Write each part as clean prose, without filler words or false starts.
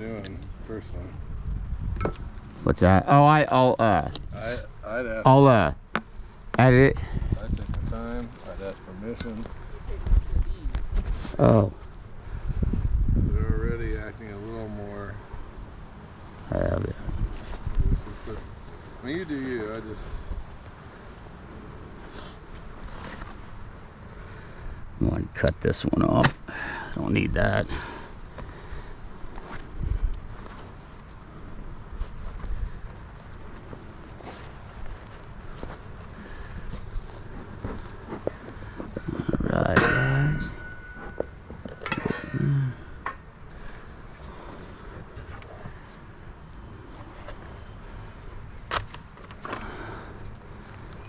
doing personally. What's that? Oh, I'll I'd ask. edit it. I'd take my time. I'd ask permission. Oh. They're already acting a little more. Yeah. I mean, you do you. I just. I'm going to cut this one off. Don't need that. Alright, guys.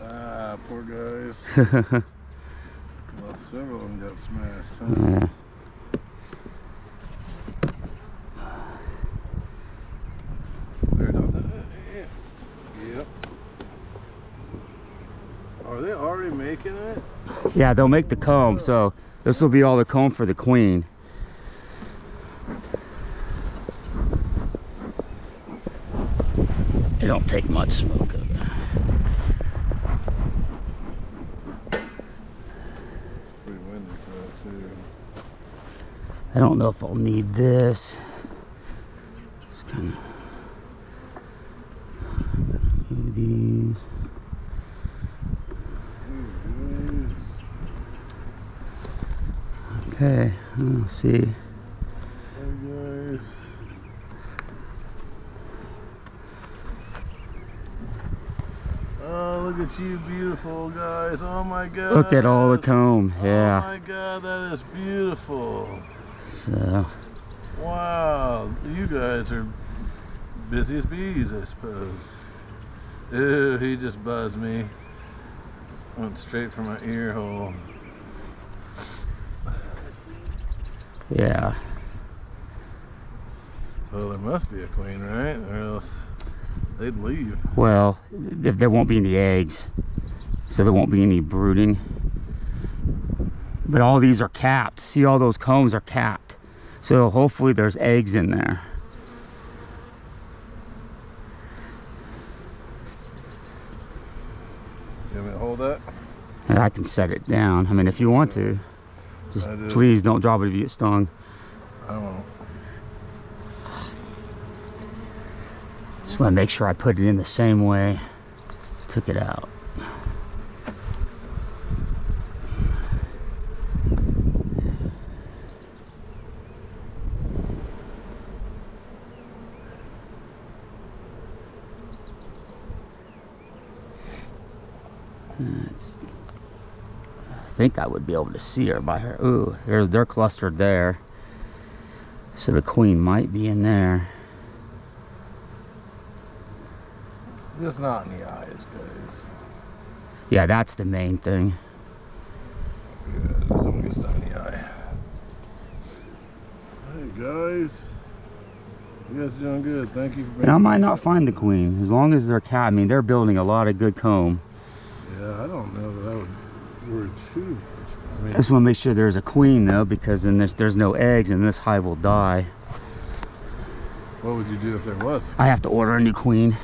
Ah, poor guys. Well, several of them got smashed, huh? Yeah. They're done. Yep. Are they already making it? Yeah, they'll make the comb, so this will be all the comb for the queen. It don't take much smoke of it. Pretty windy for that too. I don't know if I'll need this. Just kind of move these. Okay, let's see. Hey guys. Oh, look at you beautiful guys. Oh my god. Look at all the comb, yeah. Oh my god, that is beautiful. So, Wow, you guys are busy as bees, I suppose. Ew, he just buzzed me. Went straight for my ear hole. yeah. Well, there must be a queen, right? Or else they'd leave. Well, if there won't be any eggs, so there won't be any brooding. But all these are capped. See, all those combs are capped. So hopefully there's eggs in there. You want me to hold that? And I can set it down. I mean, if you want to. Just please don't drop it if you get stung. I won't. Just want to make sure I put it in the same way. Took it out. I think I would be able to see her by her. Ooh, they're clustered there. So the queen might be in there. Just not in the eyes, guys. Yeah, that's the main thing. Yeah, just don't get stuck in the eye. Hey guys. You guys are doing good. Thank you for being. And I might not find the queen as long as they're cat. I mean, they're building a lot of good comb. Yeah, I don't know that I would worry too much. I mean, I just want to make sure there's a queen though, because then there's no eggs and this hive will die. what would you do if there was? I have to order a new queen.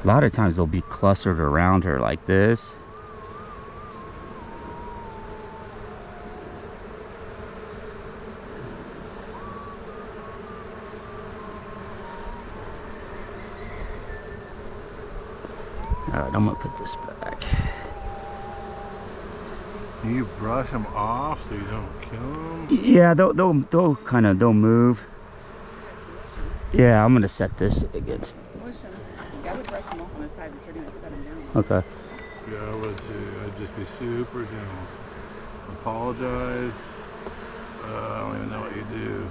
A lot of times they'll be clustered around her like this. Alright, I'm gonna put this back. Can you brush them off so you don't kill them? Yeah, they'll move. Yeah, I'm gonna set this against. I would brush them off on the side if you're going to set them down. Okay. Yeah, I would too. I'd just be super gentle. Apologize. I don't even know what you do.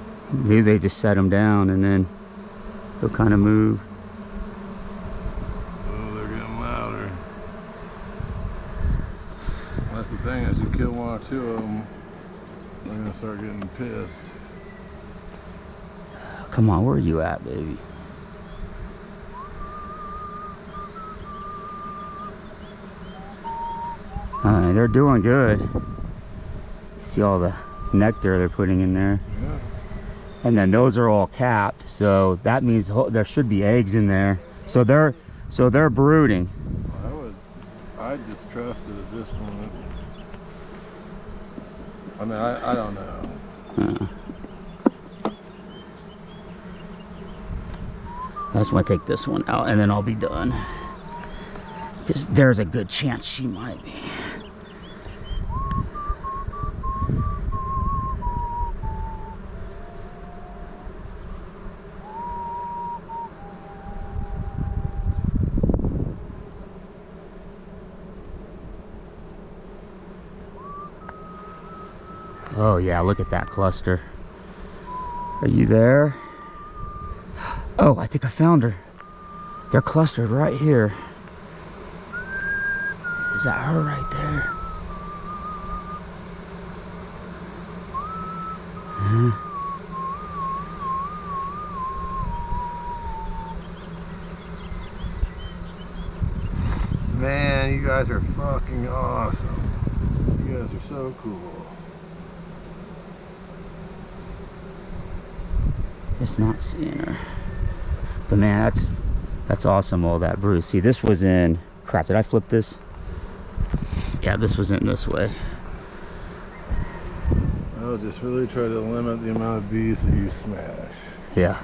Maybe they just set them down and then they'll kind of move. Oh, they're getting louder. That's the thing, as you kill one or two of them, they're gonna start getting pissed. Come on, where are you at, baby? They're doing good. See all the nectar they're putting in there. Yeah. And then those are all capped, so that means there should be eggs in there. So they're brooding. I distrust it at this point. I mean, I don't know. I just want to take this one out and then I'll be done. Because there's a good chance she might be. Oh yeah, look at that cluster. Are you there? Oh, I think I found her. They're clustered right here. Is that her right there? Man, you guys are fucking awesome. You guys are so cool. Just not seeing her. But man, that's awesome, all that brood. See, this was in, crap, did I flip this? Yeah, this was in this way. I'll just really try to limit the amount of bees that you smash. Yeah.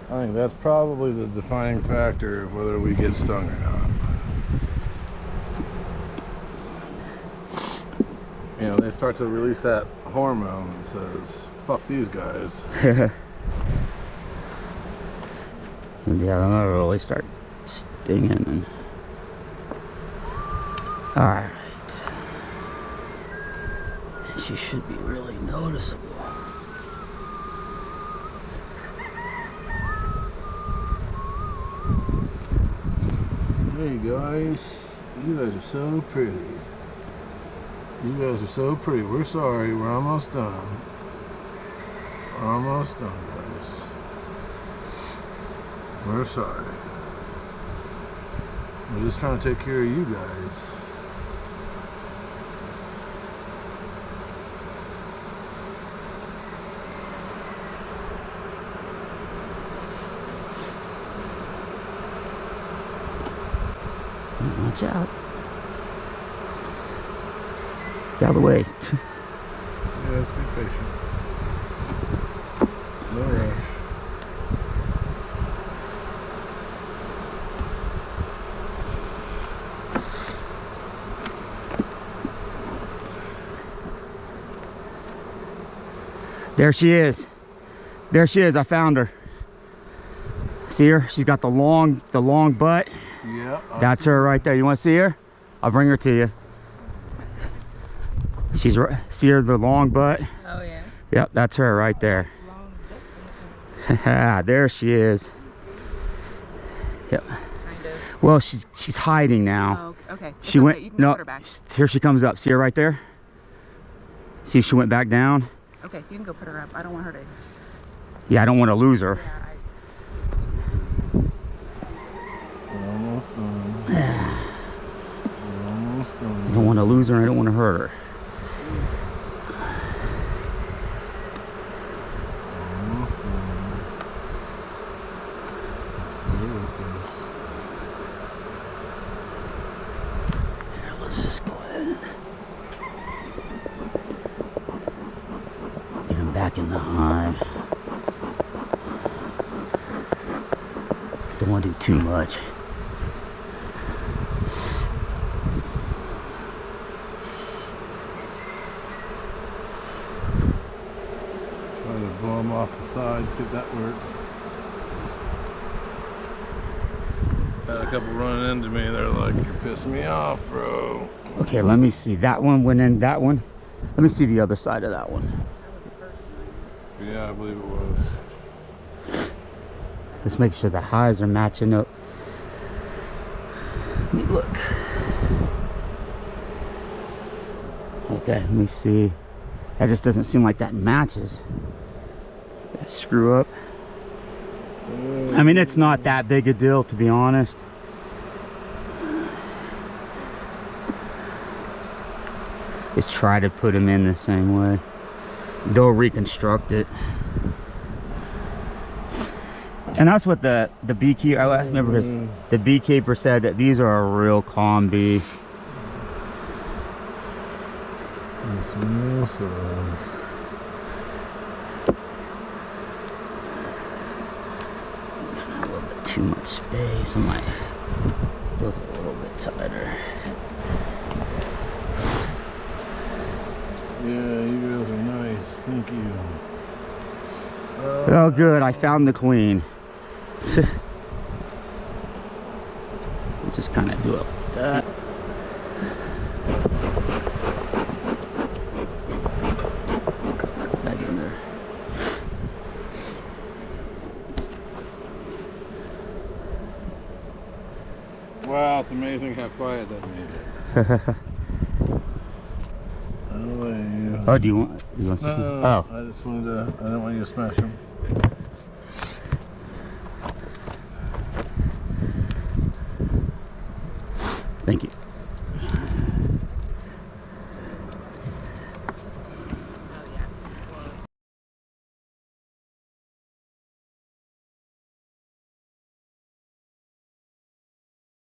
I think that's probably the defining factor of whether we get stung or not. You know, they start to release that hormone that says, fuck these guys. And yeah, I'm gonna really start stinging. And all right, she should be really noticeable. Hey guys, you guys are so pretty. You guys are so pretty. We're sorry, we're almost done. We're almost done, guys. We're sorry. We're just trying to take care of you guys. Watch out. Get out of the way. Yeah, let's be patient. No rush. There she is. There she is. I found her. See her? She's got the long butt. Yeah. That's her right there. You want to see her? I'll bring her to you. She's right. See her, the long butt? Oh, yeah. Yep, that's her right there. There she is. Yep. Kind of. Well, she's hiding now. Oh, okay. It's She okay. went. You can No, put her back. here she comes up. See her right there? See if she went back down? Okay, you can go put her up. I don't want her to. Yeah, I don't want to lose her. We're almost done. We're almost done. I don't want to lose her. I don't want to hurt her. Almost done. Here, let's just go ahead. Get him back in the hive. Don't want to do too much. Try to blow them off the side, see if that works. Had a couple running into me, they're like, you're pissing me off, bro. Okay, let me see. That one went in, that one. Let me see the other side of that one. Yeah, I believe it was. Let's make sure the highs are matching up. Let me look. Okay, let me see. That just doesn't seem like that matches. Screw up. I mean, it's not that big a deal, to be honest. Just try to put them in the same way. They'll reconstruct it. And that's what the beekeeper, I remember the beekeeper said that these are a real calm bee. A little bit too much space. I might those are a little bit tighter. Yeah, you guys are nice. Thank you. Oh, good. I found the queen. Just kind of do it like that. Back in there. Wow, it's amazing how quiet that made it. Oh, do you want No, some? no, Oh. I just wanted to, I don't want you to smash them. Thank you.